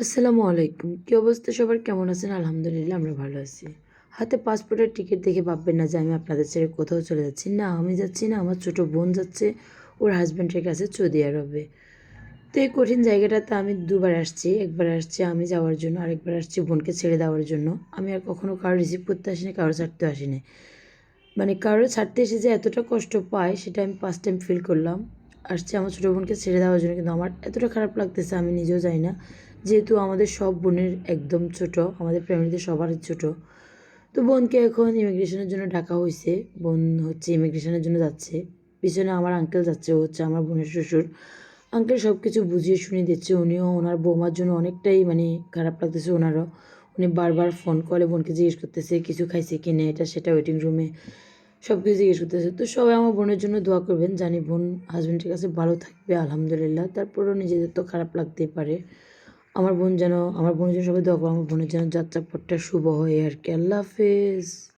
আসসালামু আলাইকুম। কি অবস্থা সবার? কেমন আছেন? আলহামদুলিল্লাহ আমরা ভালো আছি। হাতে পাসপোর্টের টিকিট দেখে ভাববেন না যে আমি আপনাদের ছেড়ে কোথাও চলে যাচ্ছি। না, আমি যাচ্ছি না, আমার ছোট বোন যাচ্ছে ওর হাসব্যান্ডের কাছে সৌদি আরবে। তো এই কঠিন জায়গাটাতে আমি ২ বার আসছি। একবার আসছি আমি যাওয়ার জন্য, আরেকবার আসছি বোনকে ছেড়ে দেওয়ার জন্য। আমি আর কখনো কারো রিসিভ করতে আসিনি, কারো ছাড়তেও আসিনি। মানে কারো ছাড়তে এসে যে এতটা কষ্ট পায় সেটা আমি ফার্স্ট টাইম ফিল করলাম। আসছে আমার ছোটো বোনকে ছেড়ে দেওয়ার জন্য, কিন্তু আমার এতটা খারাপ লাগতেছে আমি নিজেও জানি না। যেহেতু আমাদের সব বোনের একদম ছোট, আমাদের ফ্যামিলিতে সবারই ছোট। তো বোনকে এখন ইমিগ্রেশনের জন্য ডাকা হয়েছে। বোন হচ্ছে ইমিগ্রেশনের জন্য যাচ্ছে। পিছনে আমার আঙ্কেল যাচ্ছে, ও হচ্ছে আমার বোনের শ্বশুর। আঙ্কেল সব কিছু বুঝিয়ে শুনিয়ে দিচ্ছে। উনিও ওনার বৌমার জন্য অনেকটাই মানে খারাপ লাগতেছে ওনারও। উনি বারবার ফোন কলে বোনকে জিজ্ঞেস করতেছে কিছু খাইছে কি না, এটা সেটা ওয়েটিং রুমে সব কিছু জিজ্ঞেস করতেছে। তো সবাই আমার বোনের জন্য দোয়া করবেন। জানি বোন হাসব্যান্ডের কাছে ভালো থাকবে আলহামদুলিল্লাহ। তারপরেও নিজেদের তো খারাপ লাগতেই পারে। আমার বোনের জন্য সবাই দোয়া করো। আমার বোনের যেন যাত্রাপথটা শুভ হয় আর কি। আল্লাহ হাফেজ।